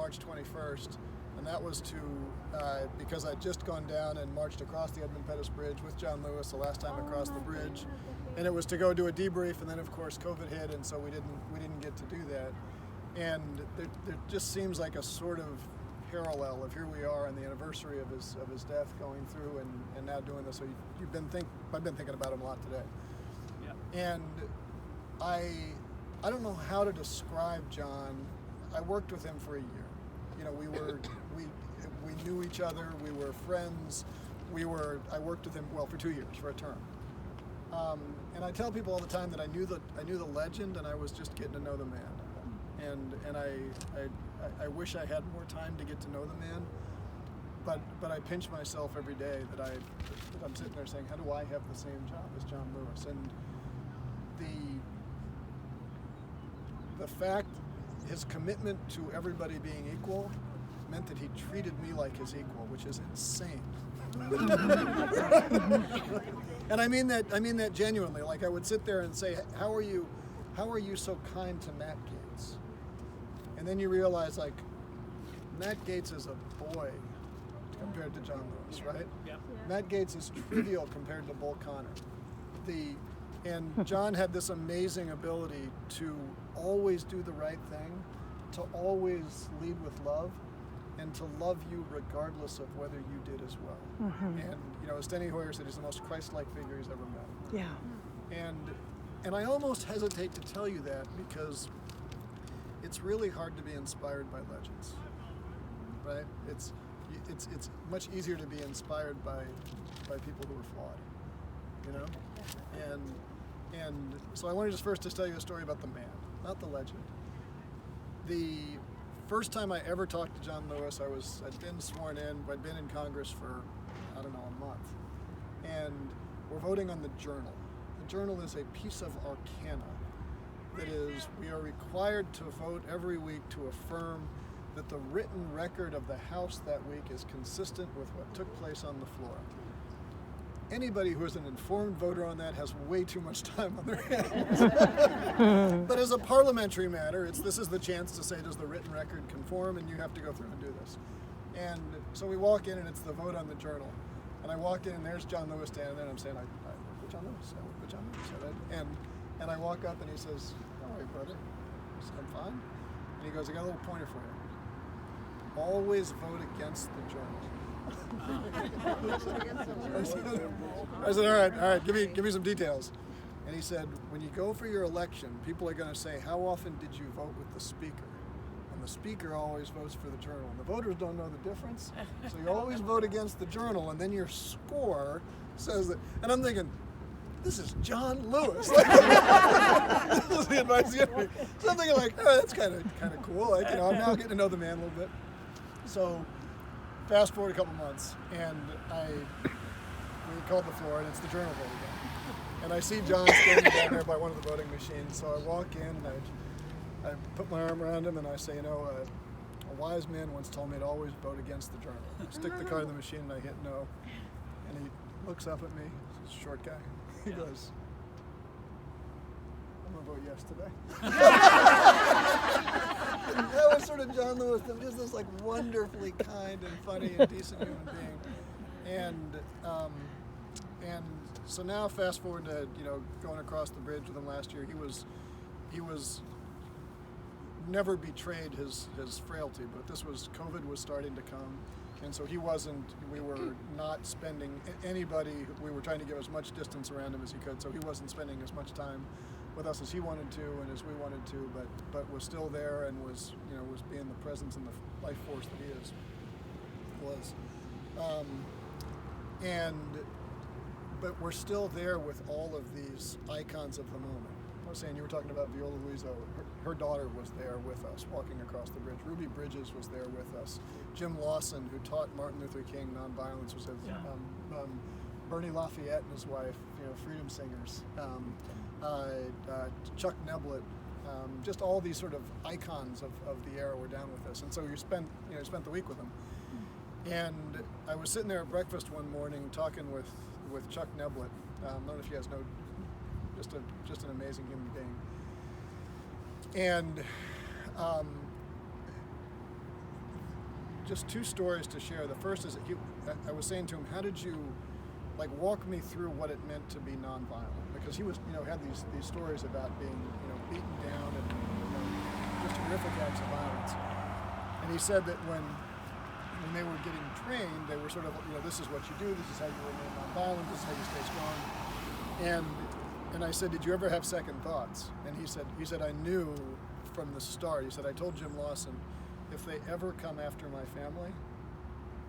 March 21st, and that was to, because I'd just gone down and marched across the Edmund Pettus Bridge with John Lewis the last time across the bridge, and it was to go do a debrief, and then of course COVID hit, and so we didn't get to do that. And there just seems like a sort of parallel of here we are on the anniversary of his death, going through and now doing this. So I've been thinking about him a lot today. Yeah. And I don't know how to describe John. I worked with him for a year. You know, we knew each other. We were friends. I worked with him for 2 years, for a term. And I tell people all the time that I knew the legend, and I was just getting to know the man. And I wish I had more time to get to know the man, but I pinch myself every day that I'm sitting there saying, how do I have the same job as John Lewis? And the fact, his commitment to everybody being equal meant that he treated me like his equal, which is insane. And I mean that genuinely. Like, I would sit there and say, how are you so kind to Matt Gaetz? And then you realize, like, Matt Gaetz is a boy compared to John Lewis, right? Yeah. Matt Gaetz is trivial compared to Bull Connor. And John had this amazing ability to always do the right thing, to always lead with love, and to love you regardless of whether you did as well. Mm-hmm. And, you know, as Steny Hoyer said, he's the most Christ-like figure he's ever met. Yeah. And I almost hesitate to tell you that because it's really hard to be inspired by legends, right? It's much easier to be inspired by people who are flawed, you know? And so I wanted just first to tell you a story about the man, not the legend. The first time I ever talked to John Lewis, I'd been sworn in, I'd been in Congress for, I don't know, a month. And we're voting on the Journal. The Journal is a piece of arcana. That is, we are required to vote every week to affirm that the written record of the House that week is consistent with what took place on the floor. Anybody who is an informed voter on that has way too much time on their hands. But as a parliamentary matter, this is the chance to say, does the written record conform, and you have to go through and do this. And so we walk in, and it's the vote on the Journal. And I walk in, and there's John Lewis standing there, and I'm saying, I work with John Lewis, I work with John Lewis. And I walk up, and he says, how are you, brother? I said, I'm fine. And he goes, I got a little pointer for you. Always vote against the Journal. I said, all right, give me some details. And he said, when you go for your election, people are going to say, how often did you vote with the speaker? And the speaker always votes for the Journal. And the voters don't know the difference. So you always vote against the Journal, and then your score says that. And I'm thinking, this is John Lewis. This is the advice he gave me. So I'm thinking, like, oh, that's kind of cool. Like, you know, I'm now getting to know the man a little bit. So fast forward a couple months, and we called the floor, and it's the Journal vote again. And I see John standing down there by one of the voting machines. So I walk in, and I put my arm around him, and I say, you know, a wise man once told me to always vote against the Journal. I stick the card in the machine, and I hit no. And he looks up at me. He's a short guy. He goes, I'm going to vote yes today. And that was sort of John Lewis, just this like wonderfully kind and funny and decent human being. And so now fast forward to, you know, going across the bridge with him last year, he was never betrayed his frailty, but COVID was starting to come. And so we were not spending we were trying to give as much distance around him as he could, so he wasn't spending as much time with us as he wanted to and as we wanted to, but was still there and was being the presence and the life force that he was. But we're still there with all of these icons of the moment. I was saying, you were talking about Viola Luiso. Her daughter was there with us, walking across the bridge. Ruby Bridges was there with us. Jim Lawson, who taught Martin Luther King nonviolence, was there. Bernie Lafayette and his wife, you know, freedom singers. Chuck Neblett, just all these sort of icons of the era were down with us. And so you spent the week with them. And I was sitting there at breakfast one morning talking with Chuck Neblett. I don't know if you guys know, just an amazing human being. And just two stories to share. The first is that I was saying to him, how did you, like, walk me through what it meant to be nonviolent? Because he was, had these stories about being, beaten down and just horrific acts of violence. And he said that when they were getting trained, they were sort of, this is what you do, this is how you remain nonviolent, this is how you stay strong. And I said, did you ever have second thoughts? And he said, I knew from the start. He said, I told Jim Lawson, if they ever come after my family,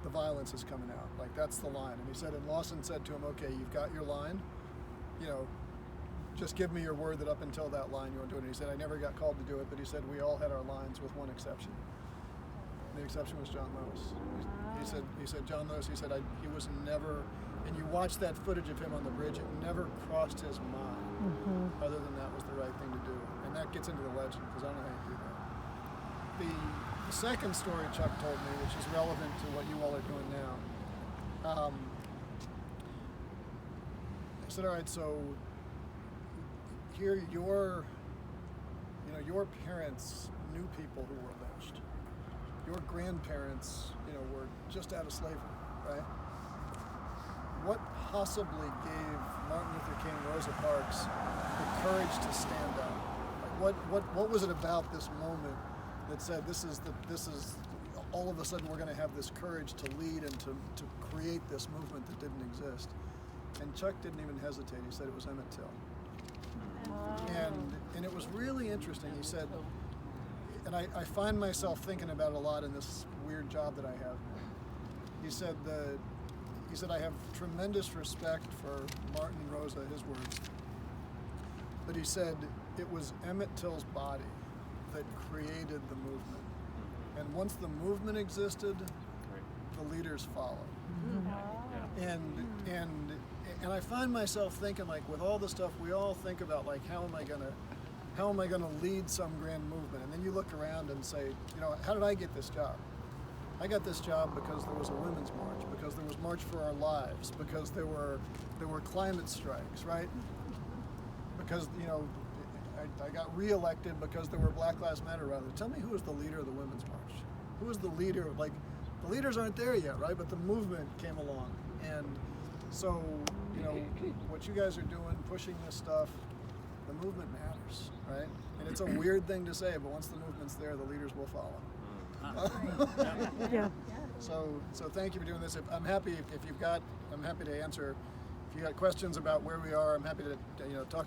the violence is coming out. Like, that's the line. And he said, and Lawson said to him, okay, you've got your line, just give me your word that up until that line you won't do it. And he said, I never got called to do it, but he said, we all had our lines with one exception. And the exception was John Lewis. He said, John Lewis, he said, he was never, and you watch that footage of him on the bridge, it never crossed his mind, other than that was the right thing to do. And that gets into the legend, because I don't know how you do that. The second story Chuck told me, which is relevant to what you all are doing now, I said, all right, so here your parents knew people who were lynched. Your grandparents, were just out of slavery, right? What possibly gave Martin Luther King, Rosa Parks, the courage to stand up? Like, what was it about this moment that said this is all of a sudden we're going to have this courage to lead and to create this movement that didn't exist? And Chuck didn't even hesitate. He said it was Emmett Till. And it was really interesting. He said, and I find myself thinking about it a lot in this weird job that I have. He said I have tremendous respect for Martin and Rosa, his words. But he said it was Emmett Till's body that created the movement. And once the movement existed, the leaders followed. And I find myself thinking, like, with all the stuff we all think about, like, how am I gonna lead some grand movement? And then you look around and say, how did I get this job? I got this job because there was a women's march, because there was March for Our Lives, because there were climate strikes, right? Because I got reelected because there were Black Lives Matter rallies. Tell me who was the leader of the women's march? Who was the leader? Like, the leaders aren't there yet, right? But the movement came along, and so what you guys are doing, pushing this stuff, the movement matters, right? And it's a weird thing to say, but once the movement's there, the leaders will follow. Yeah. So thank you for doing this. I'm happy to answer. If you got questions about where we are, I'm happy to talk